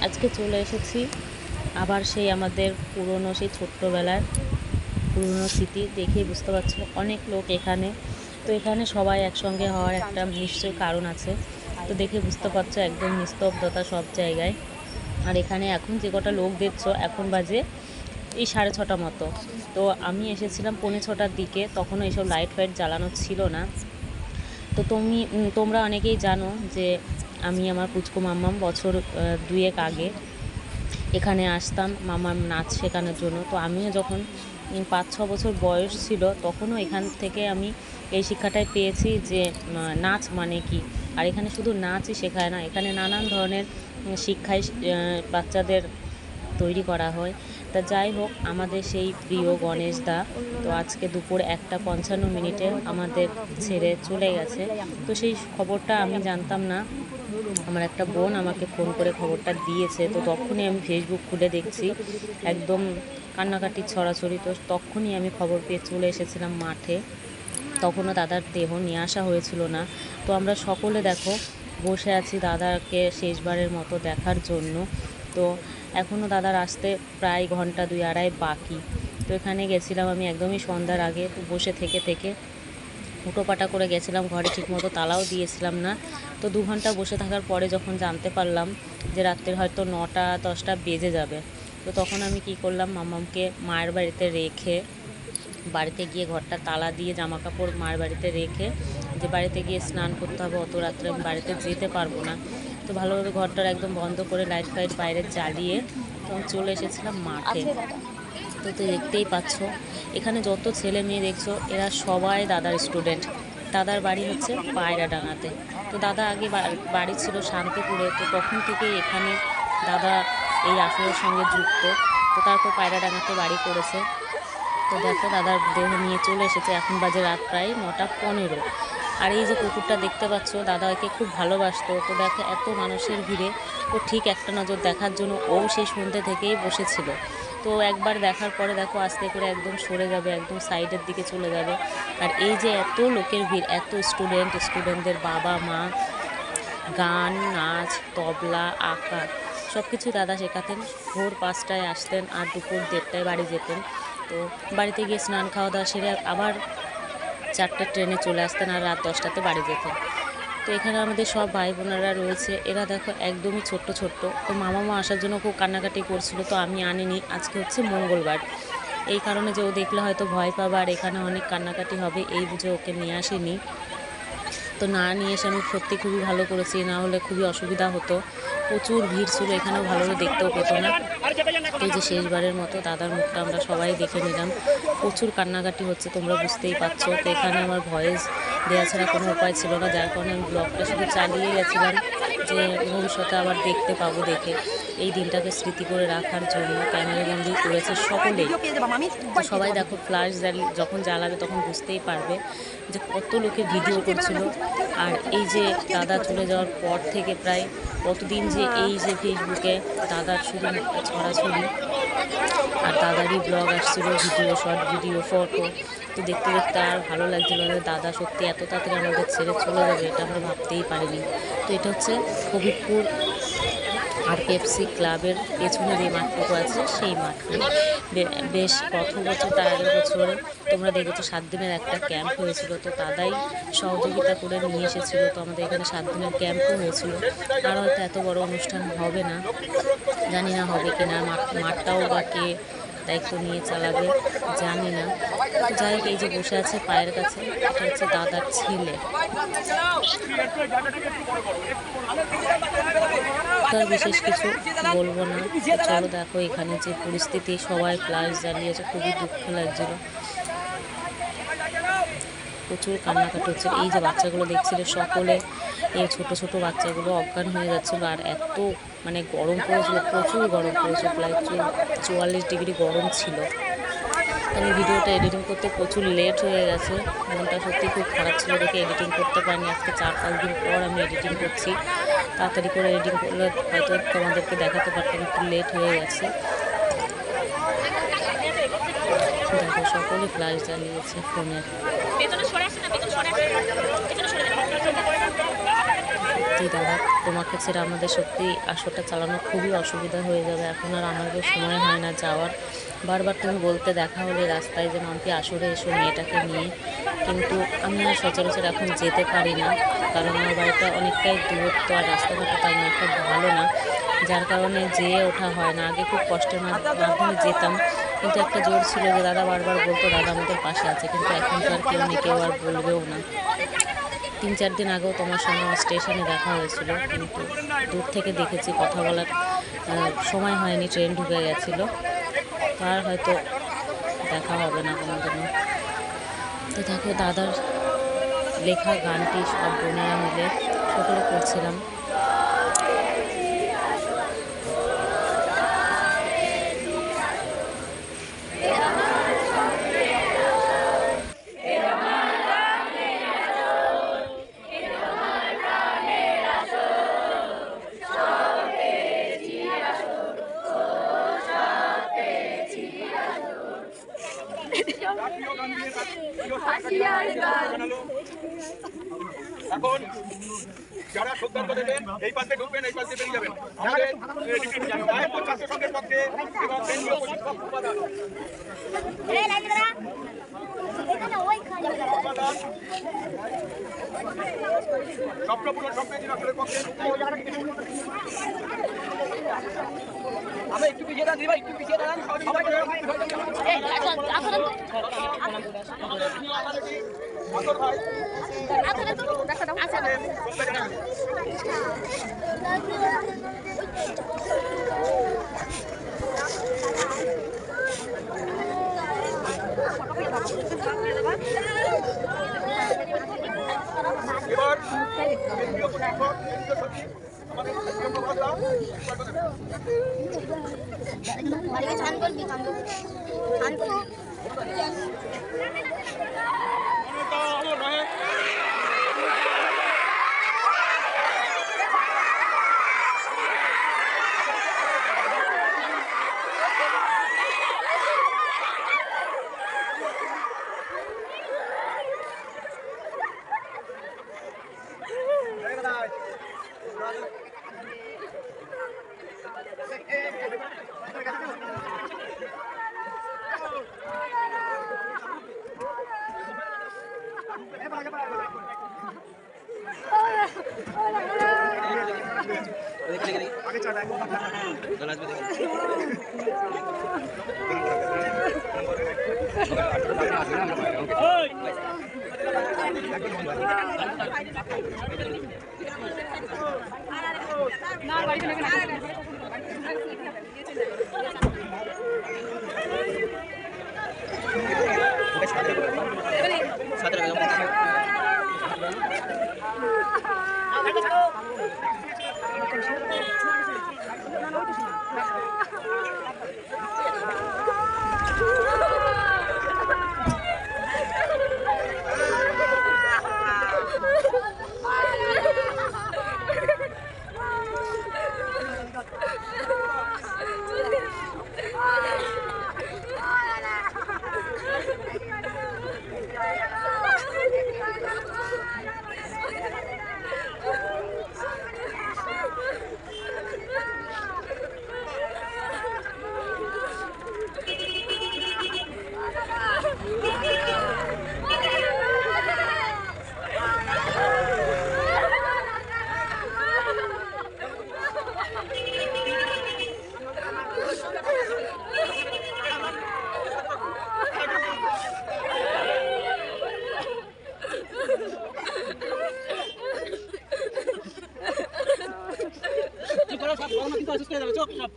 আজকে চলে এসেছি আবার সেই আমাদের পুরনো সেই ছোট্টবেলার পুরনো স্মৃতি দেখেই বুঝতে পারছো অনেক লোক এখানে। তো এখানে সবাই একসঙ্গে হওয়ার একটা নিশ্চয়ই কারণ আছে। তো দেখে বুঝতে পারছো একদম নিস্তব্ধতা সব জায়গায়। আর এখানে এখন যে কটা লোক দেখছো এখন বাজে এই 6:30 মতো। তো আমি এসেছিলাম 6:45 দিকে, তখনও এইসব লাইট ফাইট জ্বালানো ছিল না। তো তোমরা অনেকেই জানো যে আমি আমার পুচকু মাম্মাম বছর 2 আগে এখানে আসতাম মামার নাচ শেখানোর জন্য। তো আমিও যখন 5-6 বছর বয়স ছিল তখনও এখান থেকে আমি এই শিক্ষাটাই পেয়েছি যে নাচ মানে কি। আর এখানে শুধু নাচই শেখায় না, এখানে নানান ধরনের শিক্ষায় বাচ্চাদের তৈরি করা হয়। তা যাই হোক, আমাদের সেই প্রিয় গণেশ দা তো আজকে দুপুর 1:55 আমাদের ছেড়ে চলে গেছে। তো সেই খবরটা আমি জানতাম না, আমার একটা বোন আমাকে ফোন করে খবরটা দিয়েছে। তো তখনই আমি ফেসবুক খুলে দেখছি একদম কান্নাকাটি ছড়াছড়ি। তো তখনই আমি খবর পেয়ে চলে এসেছিলাম মাঠে। তখনও দাদার দেহ নিয়ে আসা হয়েছিল না। তো আমরা সকলে দেখো বসে আছি দাদাকে শেষবারের মতো দেখার জন্য। তো এখনও দাদার আসতে প্রায় ঘন্টা 2-2.5 বাকি। তো এখানে গেছিলাম আমি একদমই সন্ধ্যার আগে। তো বসে থেকে থেকে হুটোপাটা করে গেছিলাম, ঘরে ঠিকমতো তালাও দিয়েছিলাম না। তো 2 ঘন্টা বসে থাকার পরে যখন জানতে পারলাম যে রাত্রের হয়তো 9টা-10টা বেজে যাবে, তো তখন আমি কি করলাম, মাম্মামকে মায়ের বাড়িতে রেখে বাড়িতে গিয়ে ঘরটা তালা দিয়ে জামাকাপড় মায়ের বাড়িতে রেখে, যে বাড়িতে গিয়ে স্নান করতে হবে অত রাত্রে আমি বাড়িতে যেতে পারবো না। তো ভালোভাবে ঘরটার একদম বন্ধ করে লাইট ফাইট বাইরে জ্বালিয়ে তখন চলে এসেছিলাম মাঠে। তো দেখতেই পাচ্ছ এখানে যত ছেলে মেয়ে দেখছো এরা সবাই দাদার স্টুডেন্ট। দাদার বাড়ি হচ্ছে পায়রাডাঙ্গাতে। তো দাদা আগে বাড়ি ছিল শান্তিপুরে। তো তখন থেকেই এখানে দাদা এই আসরের সঙ্গে যুক্ত। তো তারপর পায়রাডাঙ্গাতে বাড়ি করেছে। তো দেখো দাদার দেহ নিয়ে চলে এসেছে, এখন বাজে রাত প্রায় 9:15। আর এই যে কুকুরটা দেখতে পাচ্ছ দাদা একে খুব ভালোবাসতো। তো দেখো এত মানুষের ভিড়ে ও ঠিক একটা নজর দেখার জন্য ও সেই সন্ধ্যে থেকেই বসেছিল। তো একবার দেখার পরে দেখো আস্তে করে একদম সরে যাবে, একদম সাইডের দিকে চলে যাবে। আর এই যে এত লোকের ভিড়, এত স্টুডেন্টদের বাবা মা, গান নাচ তবলা আঁকা সব কিছু দাদা শেখাতেন। ভোর 5টায় আসতেন আর দুপুর 1:30টায় বাড়ি যেতেন। তো বাড়িতে গিয়ে স্নান খাওয়া দাওয়া সেরে আবার 4টার ট্রেনে চলে আসতেন আর রাত 10টাতে বাড়ি যেতেন। তো এখানে আমাদের সব ভাই বোনেরা রয়েছে, এরা দেখো একদমই ছোট্ট। তো মামা আসার জন্য খুব কান্নাকাটি করছিল, তো আমি আনিনি। আজকে হচ্ছে মঙ্গলবার, এই কারণে যে ও দেখলে হয়তো ভয় পাবে আর এখানে অনেক কান্নাকাটি হবে এই বুঝে ওকে নিয়ে আসিনি। তো না নিয়ে এসে আমি সত্যি খুবই ভালো করেছি, না হলে খুবই অসুবিধা হতো। প্রচুর ভিড় ছিল, এখানেও ভালোভাবে দেখতেও পেতো না। এই যে শেষবারের মতো দাদার মুখটা আমরা সবাই দেখে নিলাম। প্রচুর কান্নাকাটি হচ্ছে, তোমরা বুঝতেই পারছো। তো এখানে আমার ভয়েস দেওয়া ছাড়া কোনো উপায় ছিল না, যার কারণে আমি ব্লগটা শুধু চালিয়ে গেছিলাম যে ভবিষ্যতে আবার দেখতে পাবো দেখে। এই দিনটাকে স্মৃতি করে রাখার জন্য ক্যামেরাবন্দি করেছে সকলেই। তো সবাই দেখো ফ্ল্যাশ যখন জ্বালাবে তখন বুঝতেই পারবে যে কত লোকে ভিডিও করছিল। আর এই যে দাদা চলে যাওয়ার পর থেকে প্রায় কতদিন যে এই যে ফেসবুকে দাদার শুধু ছড়াছড়ি আর দাদারই ব্লগ আসছিল, ভিডিও শর্ট ভিডিও ফটো। তো দেখতে দেখতে আর ভালো লাগছিল যে দাদা সত্যি এত তাড়াতাড়ি আমাদের ছেড়ে চলে যাবে, এটা আমরা ভাবতেই পারিনি। তো এটা হচ্ছে কবিরপুর RPFC ক্লাবের পেছনে যে মাঠটুকু আছে সেই মাঠে বেশ কত বছর তার আগের বছরে তোমরা দেখেছো 7 দিনের একটা ক্যাম্প হয়েছিল। তো দাদাই সহযোগিতা করে নিয়ে এসেছিল। তো আমাদের এখানে 7 দিনের ক্যাম্পও হয়েছিল। আর হয়তো এত বড় অনুষ্ঠান হবে না, জানি না হবে কিনা, মাঠটাও বা কে দায়িত্ব নিয়ে চালাবে জানি না। তো যাই হোক, এই যে বসে আছে পায়ের কাছে, এটা হচ্ছে দাদার ছেলে। তো আর বিশেষ কিছু বলবো না। চলো দেখো এখানে যে পরিস্থিতি, সবাই ফ্ল্যাশ জ্বালিয়েছে, খুবই দুঃখ লাগছিল, প্রচুর কান্নাকাটি হচ্ছে। এই যে বাচ্চাগুলো দেখছিলে সকলে, এই ছোট বাচ্চাগুলো অজ্ঞান হয়ে যাচ্ছিলো। আর এত মানে গরম পড়েছিল, প্রচুর গরম পড়েছিল, প্রায় 44 ডিগ্রি গরম ছিল। আমি ভিডিওটা এডিটিং করতে প্রচুর লেট হয়ে গেছে, মনটা সত্যি খুব খারাপ ছিল দেখে এডিটিং করতে পারিনি। আজকে 4-5 দিন পর আমি এডিটিং করছি, তাড়াতাড়ি করে এডিটিং করলে হয়তো তোমাদেরকে দেখাতে পারতাম, একটু লেট হয়ে গেছে। দেখো সকলে ফ্ল্যাশ জ্বালিয়েছে ফোনের। সত্যি দাদা, তোমাকে ছেড়ে আমাদের সত্যি আসরটা চালানো খুবই অসুবিধা হয়ে যাবে, এখন আর আমাদের সময় হয় না যাওয়ার। বারবার তুমি বলতে দেখা হলে রাস্তায় যে মাম্পি আসরে এসো মেয়েটাকে নিয়ে, কিন্তু আমি আর সচরাচর এখন যেতে পারি না, কারণ আমার বাড়িটা অনেকটাই দূরত্ব আর রাস্তাঘাটটা তেমন একটা ভালো না, যার কারণে যেয়ে ওঠা হয় না। আগে খুব কষ্টের মাধ্যমে যেতাম, কিন্তু একটা জোর ছিল যে দাদা বারবার বলতো দাদা আমাদের পাশে আছে, কিন্তু এখন তো আর কেউ নেই, কেউ আর বলবেও না। 3-4 দিন আগেও তোমার সঙ্গে আমার স্টেশনে দেখা হয়েছিল, কিন্তু দূর থেকে দেখেছি, কথা বলার সময় হয়নি, ট্রেন ঢুকে গেছিলো, আর হয়তো দেখা হবে না কোনোদিনও। তো দেখো দাদার লেখা গানটি সব বোনেরা মিলে সকলে করছিলাম। এখন যারা শ্রদ্ধার্ঘ দেবেন এই পাশে ঢুকবেন, এই পাশে বেরিয়ে যাবেন। আমাদের ছাত্র সংঘের পক্ষে এবং কেন্দ্রীয় প্রশিক্ষক উপাদান স্বপ্নপূরণ সম্প্রীতি রাষ্ট্রের পক্ষে আমরা একটু পিছিয়ে দাঁড়ান, একটু পিছিয়ে দাঁড়ান, সবাই ভাই এবার কেন্দ্রীয় প্রশিক্ষক কেন্দ্রীয় সচিব আমাদের চোখ সব